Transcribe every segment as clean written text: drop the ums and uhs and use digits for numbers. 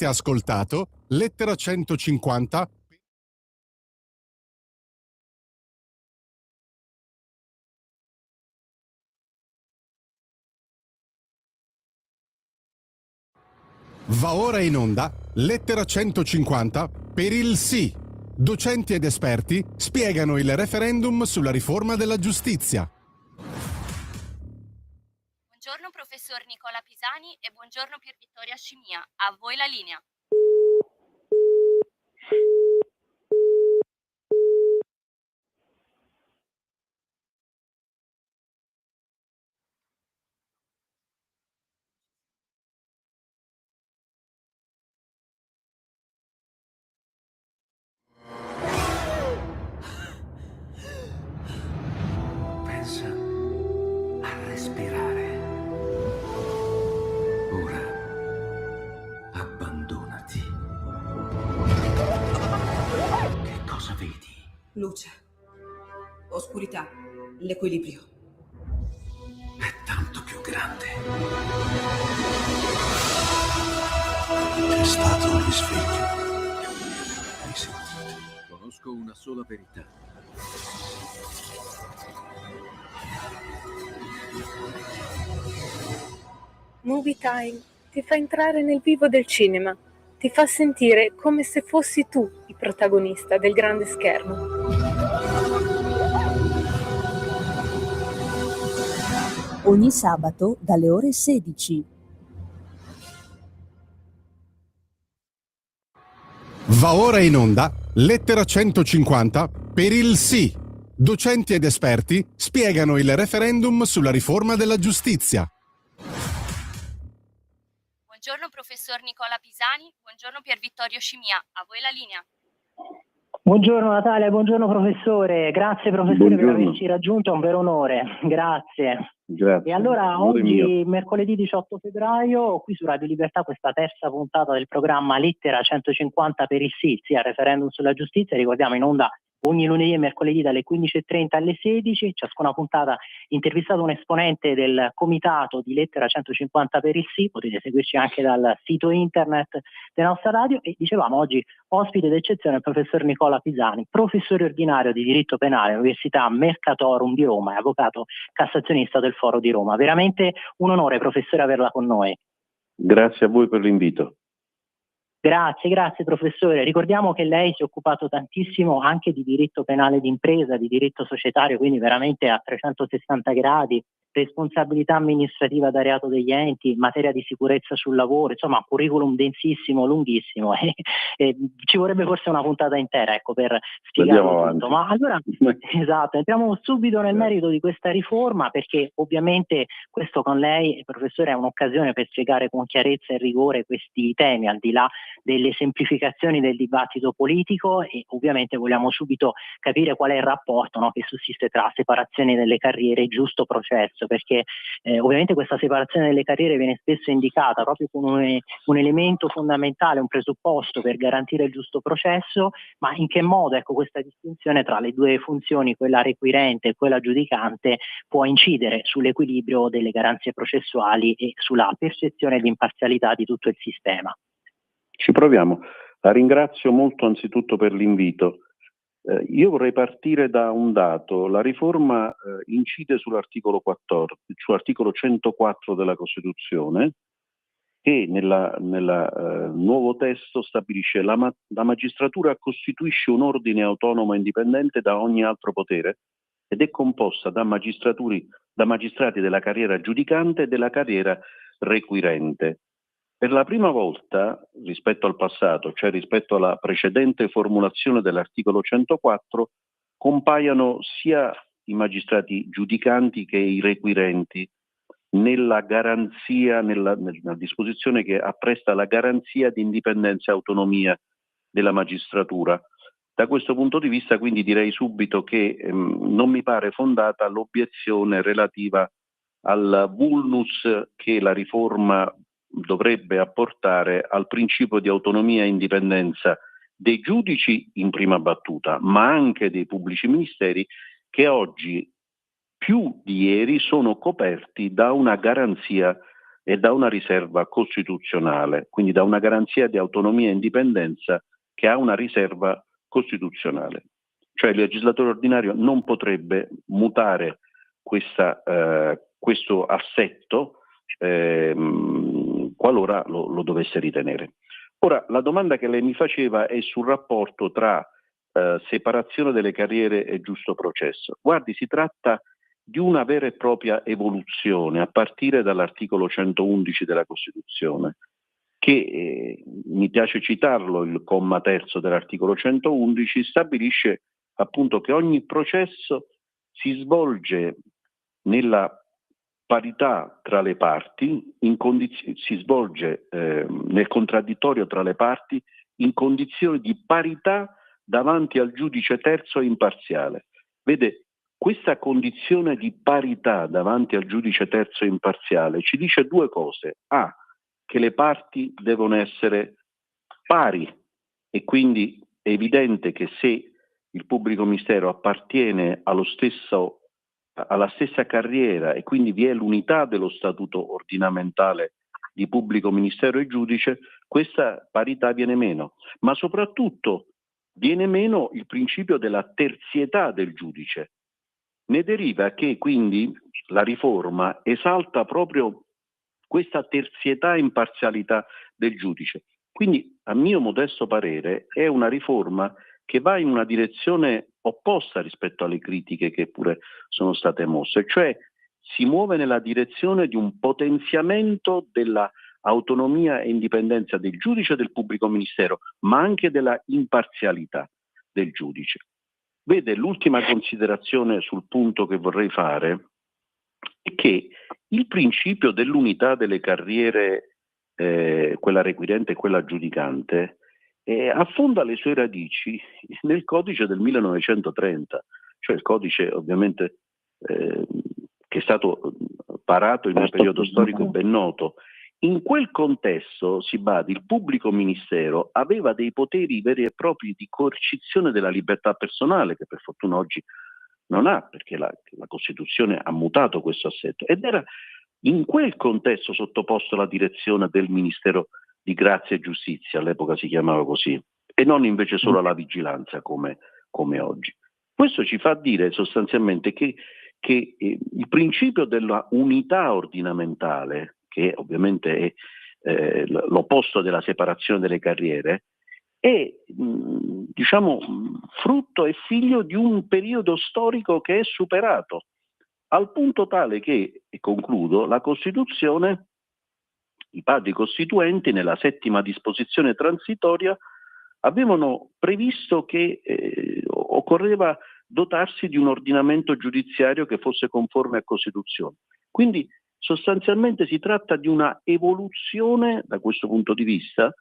Ascoltato lettera 150. Va ora in onda lettera 150 per il sì. Docenti ed esperti spiegano il referendum sulla riforma della giustizia. Buongiorno professor Nicola Pisani e buongiorno Pier Vittoria Scimia. A voi la linea. Pensa a respirare. Ora abbandonati. Che cosa vedi? Luce, oscurità, l'equilibrio. È tanto più grande. C'è stato un risveglio. Hai sentito? Conosco una sola verità. Movie Time ti fa entrare nel vivo del cinema, ti fa sentire come se fossi tu il protagonista del grande schermo. Ogni sabato dalle ore 16. Va ora in onda lettera 150 per il sì. Docenti ed esperti spiegano il referendum sulla riforma della giustizia. Buongiorno professor Nicola Pisani, buongiorno Pier Vittorio Scimia. A voi la linea. Buongiorno Natalia, buongiorno professore, grazie professore per averci raggiunto, è un vero onore, grazie. Grazie. E allora oggi, mercoledì 18 febbraio, qui su Radio Libertà, questa terza puntata del programma Lettera 150 per il sì, al referendum sulla giustizia, ricordiamo in onda ogni lunedì e mercoledì dalle 15.30 alle 16, ciascuna puntata intervistato un esponente del comitato di Lettera 150 per il sì, potete seguirci anche dal sito internet della nostra radio e dicevamo oggi ospite d'eccezione il professor Nicola Pisani, professore ordinario di diritto penale all'Università Mercatorum di Roma e avvocato cassazionista del Foro di Roma. Veramente un onore professore averla con noi. Grazie a voi per l'invito. Grazie professore. Ricordiamo che lei si è occupato tantissimo anche di diritto penale d'impresa, di diritto societario, quindi veramente a 360 gradi, responsabilità amministrativa da reato degli enti, materia di sicurezza sul lavoro, insomma curriculum densissimo, lunghissimo e ci vorrebbe forse una puntata intera per spiegarlo tutto. Ma allora esatto, entriamo subito nel merito di questa riforma perché ovviamente questo con lei, professore, è un'occasione per spiegare con chiarezza e rigore questi temi al di là delle semplificazioni del dibattito politico e ovviamente vogliamo subito capire qual è il rapporto che sussiste tra separazione delle carriere e giusto processo, perché ovviamente questa separazione delle carriere viene spesso indicata proprio come un elemento fondamentale, un presupposto per garantire il giusto processo, ma in che modo questa distinzione tra le due funzioni, quella requirente e quella giudicante, può incidere sull'equilibrio delle garanzie processuali e sulla percezione di imparzialità di tutto il sistema. Ci proviamo. La ringrazio molto anzitutto per l'invito. Io vorrei partire da un dato. La riforma incide sull'articolo 14, sull'articolo 104 della Costituzione, che nel nuovo testo stabilisce la magistratura costituisce un ordine autonomo e indipendente da ogni altro potere ed è composta da magistrati della carriera giudicante e della carriera requirente. Per la prima volta rispetto al passato, cioè rispetto alla precedente formulazione dell'articolo 104, compaiono sia i magistrati giudicanti che i requirenti nella garanzia, nella disposizione che appresta la garanzia di indipendenza e autonomia della magistratura. Da questo punto di vista quindi direi subito che non mi pare fondata l'obiezione relativa al vulnus che la riforma dovrebbe apportare al principio di autonomia e indipendenza dei giudici in prima battuta, ma anche dei pubblici ministeri che oggi più di ieri sono coperti da una garanzia e da una riserva costituzionale, quindi da una garanzia di autonomia e indipendenza che ha una riserva costituzionale. Cioè il legislatore ordinario non potrebbe mutare questo assetto qualora lo dovesse ritenere. Ora, la domanda che lei mi faceva è sul rapporto tra separazione delle carriere e giusto processo. Guardi, si tratta di una vera e propria evoluzione a partire dall'articolo 111 della Costituzione, che mi piace citarlo, il comma terzo dell'articolo 111 stabilisce appunto che ogni processo si svolge nella parità tra le parti, si svolge nel contraddittorio tra le parti in condizioni di parità davanti al giudice terzo e imparziale. Vede, questa condizione di parità davanti al giudice terzo e imparziale ci dice due cose. A, che le parti devono essere pari e quindi è evidente che se il pubblico ministero appartiene alla stessa carriera e quindi vi è l'unità dello statuto ordinamentale di pubblico ministero e giudice, questa parità viene meno. Ma soprattutto viene meno il principio della terzietà del giudice. Ne deriva che quindi la riforma esalta proprio questa terzietà e imparzialità del giudice. Quindi, a mio modesto parere, è una riforma che va in una direzione opposta rispetto alle critiche che pure sono state mosse, cioè si muove nella direzione di un potenziamento della autonomia e indipendenza del giudice e del pubblico ministero, ma anche della imparzialità del giudice. Vede, l'ultima considerazione sul punto che vorrei fare è che il principio dell'unità delle carriere, quella requirente e quella giudicante, affonda le sue radici nel codice del 1930, cioè il codice ovviamente che è stato parato in un periodo storico ben noto. In quel contesto, si badi, il pubblico ministero aveva dei poteri veri e propri di coercizione della libertà personale, che per fortuna oggi non ha, perché la Costituzione ha mutato questo assetto, ed era in quel contesto sottoposto alla direzione del Ministero di Grazia e Giustizia, all'epoca si chiamava così, e non invece solo alla vigilanza come oggi. Questo ci fa dire sostanzialmente che il principio della unità ordinamentale, che ovviamente è l'opposto della separazione delle carriere, è frutto e figlio di un periodo storico che è superato, al punto tale che, e concludo, la Costituzione, i padri costituenti nella 7ª disposizione transitoria avevano previsto che occorreva dotarsi di un ordinamento giudiziario che fosse conforme a Costituzione. Quindi sostanzialmente si tratta di una evoluzione da questo punto di vista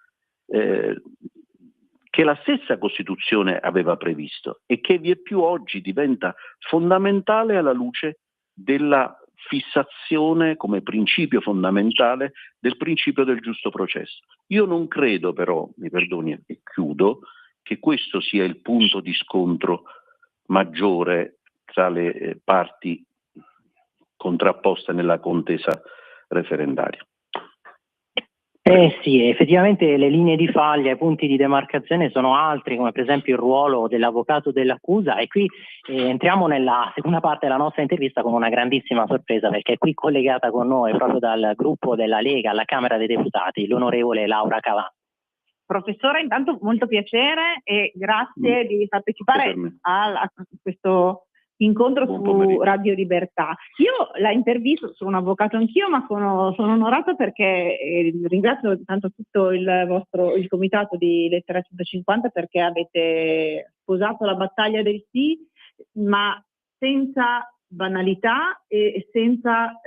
che la stessa Costituzione aveva previsto e che vieppiù oggi diventa fondamentale alla luce della fissazione come principio fondamentale del principio del giusto processo. Io non credo però, mi perdoni e chiudo, che questo sia il punto di scontro maggiore tra le parti contrapposte nella contesa referendaria. Sì, effettivamente le linee di faglia, i punti di demarcazione sono altri, come per esempio il ruolo dell'avvocato dell'accusa, e qui entriamo nella seconda parte della nostra intervista con una grandissima sorpresa, perché è qui collegata con noi proprio dal gruppo della Lega alla Camera dei Deputati, l'onorevole Laura Cavà. Professore, intanto molto piacere e grazie di partecipare a questo incontro su Radio Libertà. Io la intervisto, sono un avvocato anch'io, ma sono onorata perché ringrazio tanto tutto il comitato di Lettera 150 perché avete sposato la battaglia del sì, ma senza banalità e senza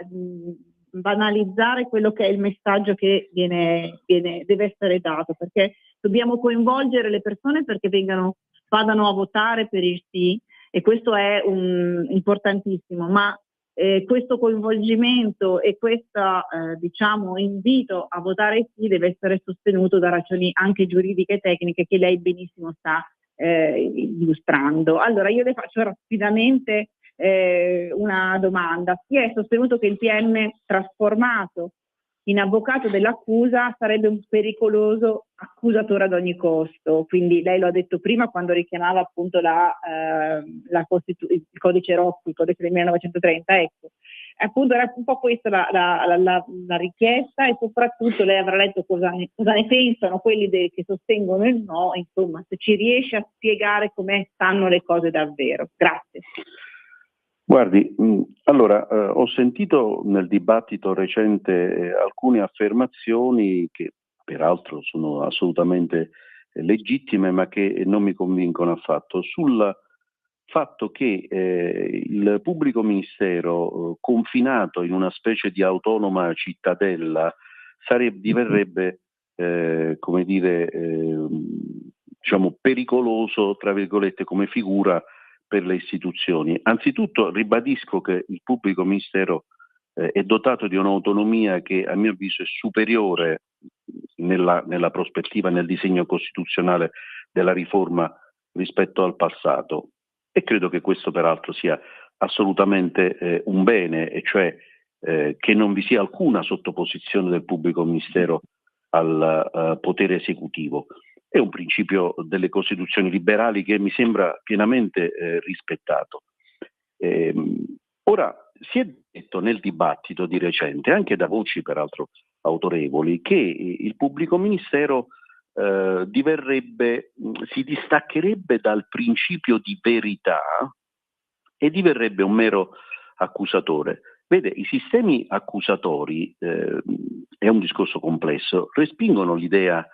banalizzare quello che è il messaggio che deve essere dato, perché dobbiamo coinvolgere le persone perché vadano a votare per il sì, e questo è importantissimo, ma questo coinvolgimento e questo invito a votare sì deve essere sostenuto da ragioni anche giuridiche e tecniche che lei benissimo sta illustrando. Allora io le faccio rapidamente una domanda. Si è sostenuto che il PM trasformato in avvocato dell'accusa sarebbe un pericoloso accusatore ad ogni costo. Quindi lei lo ha detto prima quando richiamava appunto il codice Rocco, il codice del 1930, ecco. Appunto era un po' questa la richiesta, e soprattutto lei avrà letto cosa ne pensano quelli che sostengono il no, insomma, se ci riesce a spiegare come stanno le cose davvero. Grazie. Guardi, allora ho sentito nel dibattito recente alcune affermazioni che peraltro sono assolutamente legittime, ma che non mi convincono affatto, sul fatto che il pubblico ministero confinato in una specie di autonoma cittadella diverrebbe come dire, diciamo pericoloso, tra virgolette, come figura per le istituzioni. Anzitutto ribadisco che il pubblico ministero è dotato di un'autonomia che a mio avviso è superiore nella prospettiva, nel disegno costituzionale della riforma rispetto al passato, e credo che questo peraltro sia assolutamente un bene, e cioè che non vi sia alcuna sottoposizione del pubblico ministero al potere esecutivo. È un principio delle Costituzioni liberali che mi sembra pienamente rispettato. Ora, si è detto nel dibattito di recente, anche da voci peraltro autorevoli, che il pubblico ministero si distaccherebbe dal principio di verità e diverrebbe un mero accusatore. Vede, i sistemi accusatori, è un discorso complesso, respingono l'idea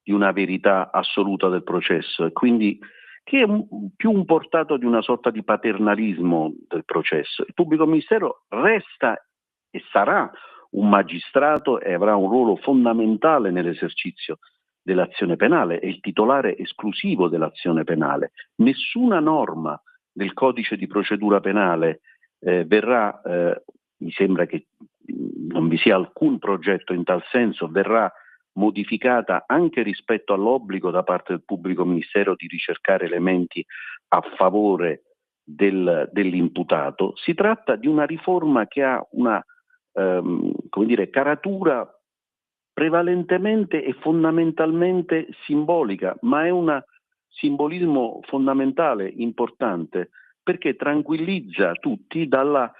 di una verità assoluta del processo, e quindi che è più un portato di una sorta di paternalismo del processo. Il pubblico ministero resta e sarà un magistrato e avrà un ruolo fondamentale nell'esercizio dell'azione penale, è il titolare esclusivo dell'azione penale. Nessuna norma del codice di procedura penale verrà, mi sembra che non vi sia alcun progetto in tal senso, verrà modificata anche rispetto all'obbligo da parte del pubblico ministero di ricercare elementi a favore dell'imputato. Si tratta di una riforma che ha una caratura prevalentemente e fondamentalmente simbolica, ma è un simbolismo fondamentale, importante, perché tranquillizza tutti dalla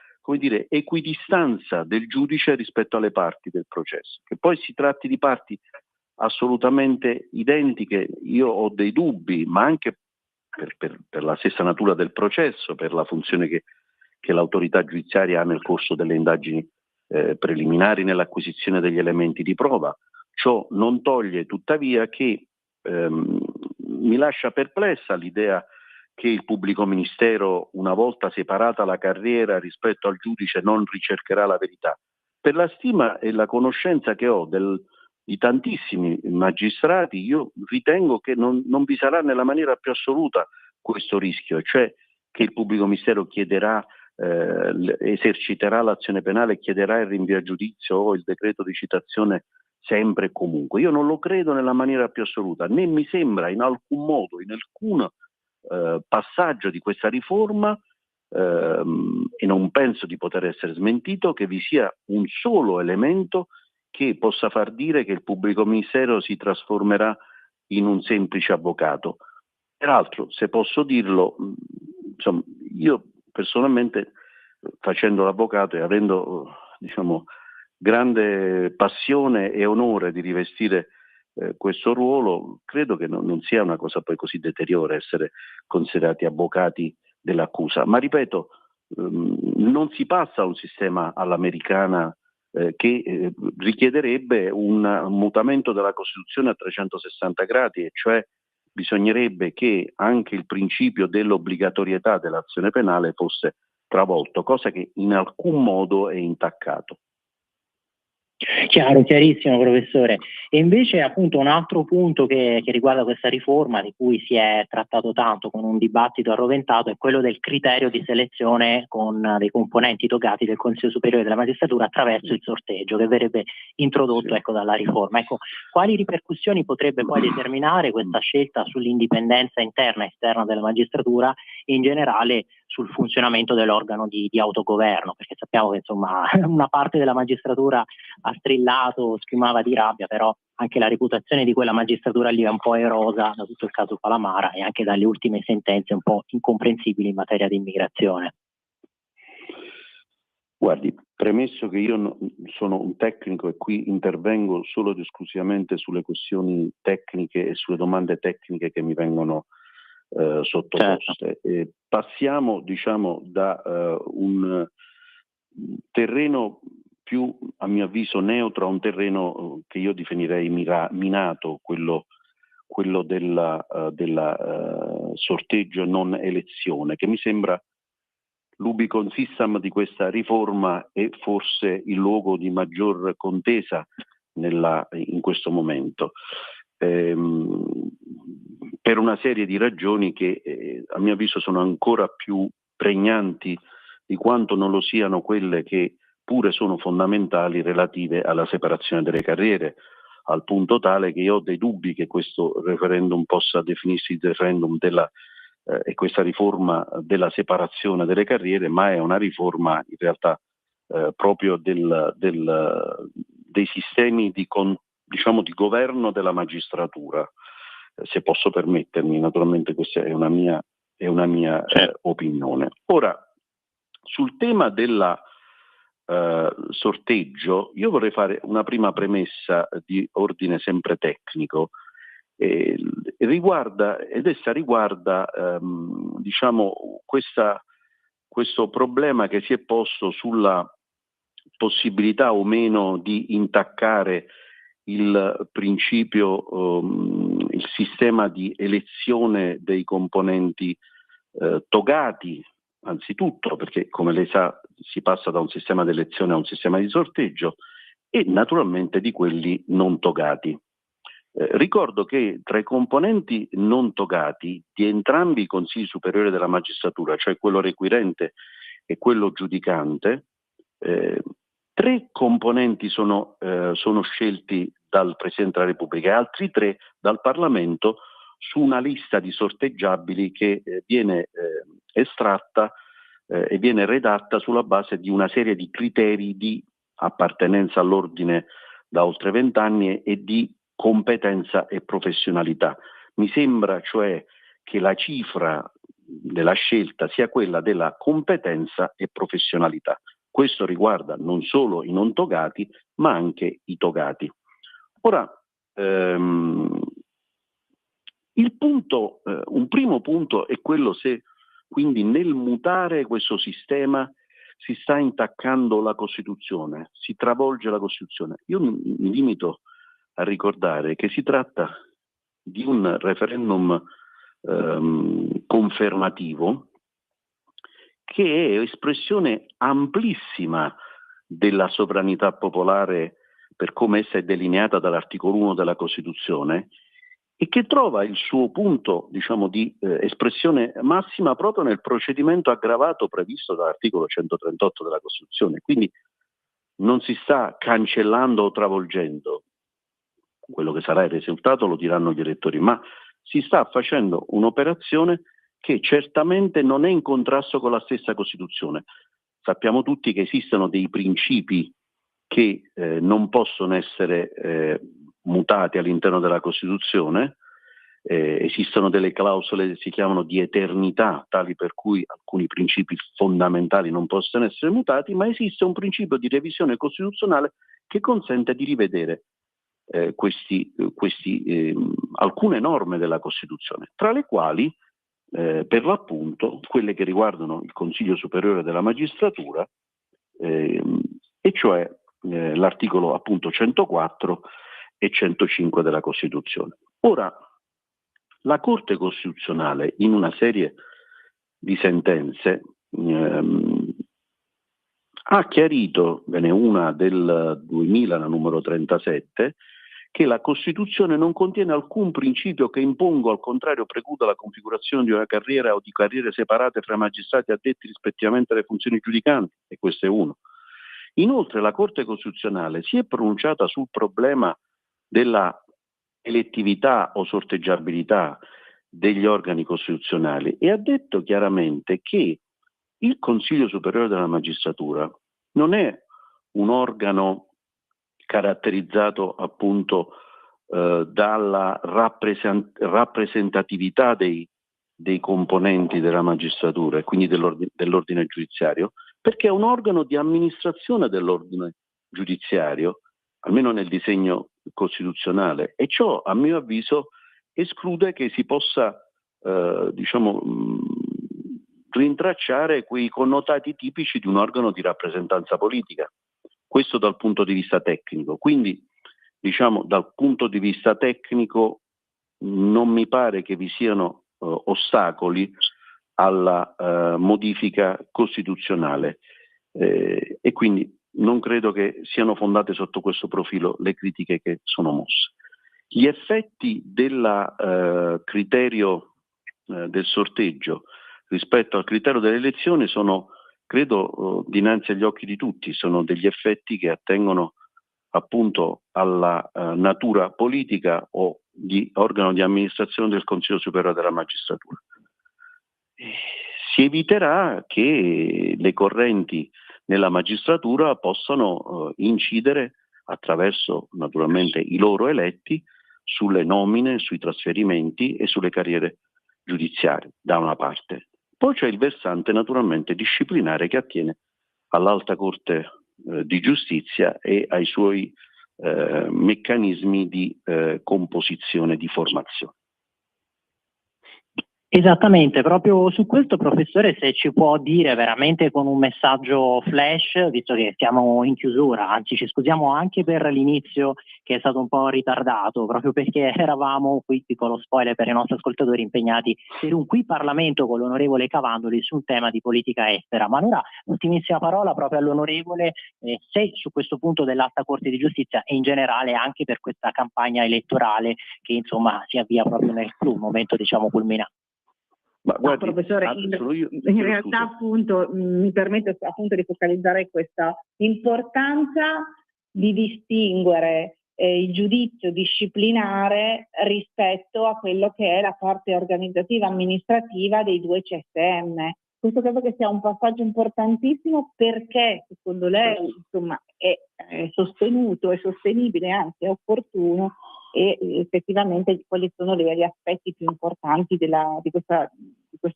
equidistanza del giudice rispetto alle parti del processo. Che poi si tratti di parti assolutamente identiche, io ho dei dubbi, ma anche per la stessa natura del processo, per la funzione che l'autorità giudiziaria ha nel corso delle indagini preliminari, nell'acquisizione degli elementi di prova. Ciò non toglie tuttavia che mi lascia perplessa l'idea che il pubblico ministero, una volta separata la carriera rispetto al giudice, non ricercherà la verità. Per la stima e la conoscenza che ho di tantissimi magistrati, io ritengo che non vi sarà nella maniera più assoluta questo rischio, cioè che il pubblico ministero eserciterà l'azione penale, chiederà il rinvio a giudizio o il decreto di citazione sempre e comunque. Io non lo credo nella maniera più assoluta, né mi sembra in alcun modo, in alcun passaggio di questa riforma, e non penso di poter essere smentito, che vi sia un solo elemento che possa far dire che il pubblico ministero si trasformerà in un semplice avvocato. Peraltro, se posso dirlo, insomma, io personalmente, facendo l'avvocato e avendo grande passione e onore di rivestire questo ruolo, credo che non sia una cosa poi così deteriore essere considerati avvocati dell'accusa. Ma ripeto, non si passa a un sistema all'americana che richiederebbe un mutamento della Costituzione a 360 gradi, e cioè bisognerebbe che anche il principio dell'obbligatorietà dell'azione penale fosse travolto, cosa che in alcun modo è intaccato. Chiaro, chiarissimo professore. E invece appunto un altro punto che riguarda questa riforma, di cui si è trattato tanto con un dibattito arroventato, è quello del criterio di selezione con dei componenti togati del Consiglio Superiore della Magistratura attraverso il sorteggio, che verrebbe introdotto dalla riforma. Ecco, quali ripercussioni potrebbe poi determinare questa scelta sull'indipendenza interna e esterna della magistratura e in generale sul funzionamento dell'organo di autogoverno, perché sappiamo che insomma una parte della magistratura ha strillato, schiumava di rabbia, però anche la reputazione di quella magistratura lì è un po' erosa da tutto il caso Palamara e anche dalle ultime sentenze un po' incomprensibili in materia di immigrazione. Guardi, premesso che io sono un tecnico e qui intervengo solo ed esclusivamente sulle questioni tecniche e sulle domande tecniche che mi vengono sottoposte. Certo. Passiamo, diciamo, da un terreno più, a mio avviso, neutro a un terreno che io definirei minato, quello della sorteggio non elezione, che mi sembra l'ubicon system di questa riforma e forse il luogo di maggior contesa in questo momento, per una serie di ragioni che a mio avviso sono ancora più pregnanti di quanto non lo siano quelle che pure sono fondamentali relative alla separazione delle carriere, al punto tale che io ho dei dubbi che questo referendum possa definirsi il referendum e questa riforma della separazione delle carriere, ma è una riforma in realtà proprio dei sistemi di governo della magistratura, se posso permettermi. Naturalmente questa è una mia opinione. Ora, sul tema del sorteggio, io vorrei fare una prima premessa di ordine sempre tecnico. Riguarda questo problema che si è posto sulla possibilità o meno di intaccare il principio, il sistema di elezione dei componenti togati, anzitutto perché, come lei sa, si passa da un sistema di elezione a un sistema di sorteggio, e naturalmente di quelli non togati. Ricordo che tra i componenti non togati di entrambi i consigli superiori della magistratura, cioè quello requirente e quello giudicante, 3 componenti sono scelti dal Presidente della Repubblica e altri 3 dal Parlamento su una lista di sorteggiabili che viene estratta e viene redatta sulla base di una serie di criteri di appartenenza all'ordine da oltre 20 anni e di competenza e professionalità. Mi sembra cioè che la cifra della scelta sia quella della competenza e professionalità. Questo riguarda non solo i non togati, ma anche i togati. Ora, un primo punto è quello se quindi nel mutare questo sistema si sta intaccando la Costituzione, si travolge la Costituzione. Io mi limito a ricordare che si tratta di un referendum confermativo che è espressione amplissima della sovranità popolare per come essa è delineata dall'articolo 1 della Costituzione e che trova il suo punto, diciamo, di espressione massima proprio nel procedimento aggravato previsto dall'articolo 138 della Costituzione. Quindi non si sta cancellando o travolgendo. Quello che sarà il risultato lo diranno gli elettori, ma si sta facendo un'operazione che certamente non è in contrasto con la stessa Costituzione. Sappiamo tutti che esistono dei principi che non possono essere mutati all'interno della Costituzione, esistono delle clausole che si chiamano di eternità, tali per cui alcuni principi fondamentali non possono essere mutati, ma esiste un principio di revisione costituzionale che consente di rivedere alcune norme della Costituzione, tra le quali per l'appunto quelle che riguardano il Consiglio Superiore della Magistratura, e cioè l'articolo appunto 104 e 105 della Costituzione. Ora, la Corte Costituzionale in una serie di sentenze ha chiarito, ve n'è una del 2000, la numero 37, che la Costituzione non contiene alcun principio che imponga o al contrario precluda la configurazione di una carriera o di carriere separate fra magistrati addetti rispettivamente alle funzioni giudicanti, e questo è uno. Inoltre la Corte Costituzionale si è pronunciata sul problema della elettività o sorteggiabilità degli organi costituzionali e ha detto chiaramente che Il Consiglio Superiore della Magistratura non è un organo caratterizzato appunto dalla rappresentatività dei componenti della magistratura e quindi dell'ordine giudiziario, perché è un organo di amministrazione dell'ordine giudiziario, almeno nel disegno costituzionale, e ciò, a mio avviso, esclude che si possa rintracciare quei connotati tipici di un organo di rappresentanza politica. Questo dal punto di vista tecnico. Quindi, dal punto di vista tecnico non mi pare che vi siano ostacoli alla modifica costituzionale e quindi non credo che siano fondate sotto questo profilo le critiche che sono mosse. Gli effetti del criterio del sorteggio rispetto al criterio delle elezioni sono, credo, dinanzi agli occhi di tutti, sono degli effetti che attengono appunto alla natura politica o di organo di amministrazione del Consiglio Superiore della Magistratura. Si eviterà che le correnti nella magistratura possano incidere attraverso naturalmente i loro eletti sulle nomine, sui trasferimenti e sulle carriere giudiziarie, da una parte. Poi c'è il versante naturalmente disciplinare che attiene all'Alta Corte di Giustizia e ai suoi meccanismi di composizione, di formazione. Esattamente, proprio su questo, professore, se ci può dire veramente con un messaggio flash, visto che siamo in chiusura, anzi ci scusiamo anche per l'inizio che è stato un po' ritardato, proprio perché eravamo, qui piccolo spoiler per i nostri ascoltatori, impegnati per un qui Parlamento con l'onorevole Cavandoli su un tema di politica estera. Ma allora, ultimissima parola proprio all'onorevole, se su questo punto dell'Alta Corte di Giustizia e in generale anche per questa campagna elettorale che insomma si avvia proprio nel momento culminante. Ma guardi, professore, in realtà appunto mi permette appunto di focalizzare questa importanza di distinguere il giudizio disciplinare rispetto a quello che è la parte organizzativa amministrativa dei due CSM. Questo credo che sia un passaggio importantissimo perché secondo lei insomma è sostenuto, è sostenibile, anzi è opportuno, e effettivamente quali sono gli aspetti più importanti di questa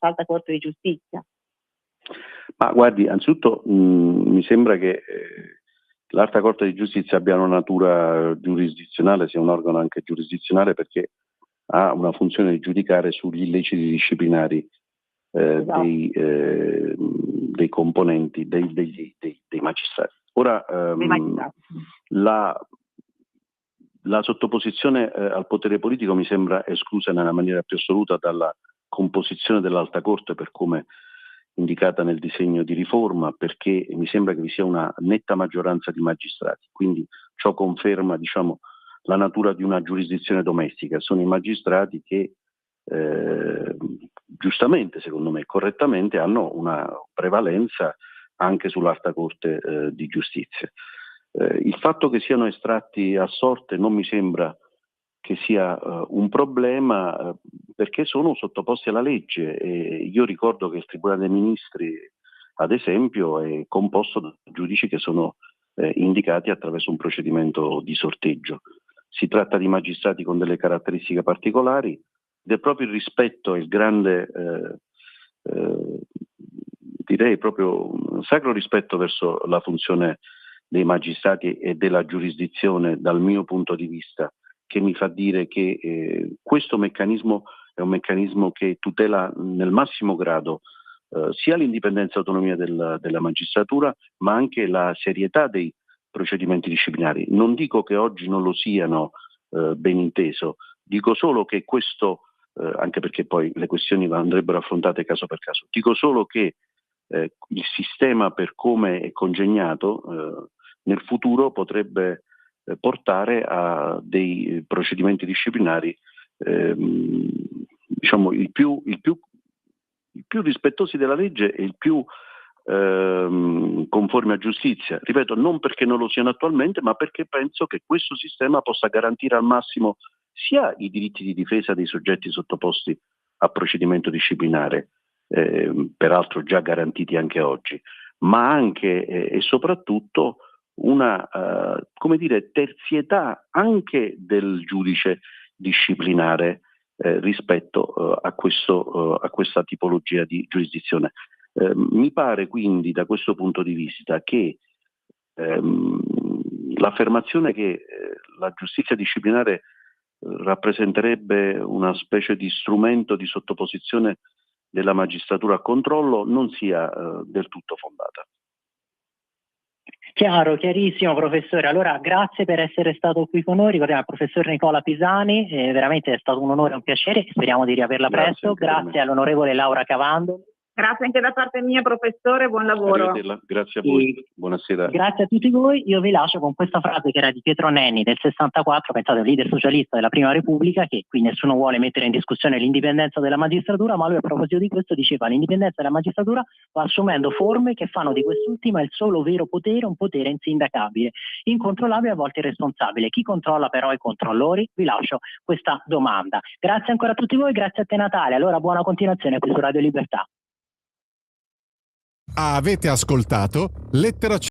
Alta Corte di Giustizia? Ma guardi, anzitutto mi sembra che l'Alta Corte di Giustizia abbia una natura giurisdizionale, sia un organo anche giurisdizionale perché ha una funzione di giudicare sugli illeciti disciplinari esatto. dei componenti, dei magistrati. Ora, la sottoposizione al potere politico mi sembra esclusa nella maniera più assoluta dalla composizione dell'Alta Corte per come indicata nel disegno di riforma, perché mi sembra che vi sia una netta maggioranza di magistrati, quindi ciò conferma la natura di una giurisdizione domestica. Sono i magistrati che giustamente, secondo me, correttamente hanno una prevalenza anche sull'Alta Corte di Giustizia. Il fatto che siano estratti a sorte non mi sembra che sia un problema perché sono sottoposti alla legge e io ricordo che il Tribunale dei Ministri, ad esempio, è composto da giudici che sono indicati attraverso un procedimento di sorteggio. Si tratta di magistrati con delle caratteristiche particolari ed è proprio il rispetto e il grande direi proprio un sacro rispetto verso la funzione dei magistrati e della giurisdizione dal mio punto di vista che mi fa dire che questo meccanismo è un meccanismo che tutela nel massimo grado sia l'indipendenza e l'autonomia della magistratura ma anche la serietà dei procedimenti disciplinari. Non dico che oggi non lo siano, ben inteso, dico solo che questo, anche perché poi le questioni andrebbero affrontate caso per caso, dico solo che il sistema per come è congegnato nel futuro potrebbe portare a dei procedimenti disciplinari il più rispettosi della legge e il più conformi a giustizia. Ripeto, non perché non lo siano attualmente, ma perché penso che questo sistema possa garantire al massimo sia i diritti di difesa dei soggetti sottoposti a procedimento disciplinare, peraltro già garantiti anche oggi, ma anche e soprattutto una come dire, terzietà anche del giudice disciplinare rispetto a questa tipologia di giurisdizione. Mi pare quindi da questo punto di vista che l'affermazione che la giustizia disciplinare rappresenterebbe una specie di strumento di sottoposizione della magistratura a controllo non sia del tutto fondata. Chiaro, chiarissimo professore. Allora grazie per essere stato qui con noi, ricordiamo il professor Nicola Pisani, veramente è stato un onore e un piacere, speriamo di riaverla presto. Grazie all'onorevole Laura Cavando. Grazie anche da parte mia, professore, buon lavoro. Grazie a voi, buonasera. Grazie a tutti voi, io vi lascio con questa frase che era di Pietro Nenni del 64, pensate, un leader socialista della Prima Repubblica, che qui nessuno vuole mettere in discussione l'indipendenza della magistratura, ma lui a proposito di questo diceva: l'indipendenza della magistratura va assumendo forme che fanno di quest'ultima il solo vero potere, un potere insindacabile, incontrollabile e a volte irresponsabile. Chi controlla però i controllori? Vi lascio questa domanda. Grazie ancora a tutti voi, grazie a te Natalia, allora buona continuazione qui su Radio Libertà. Avete ascoltato Lettera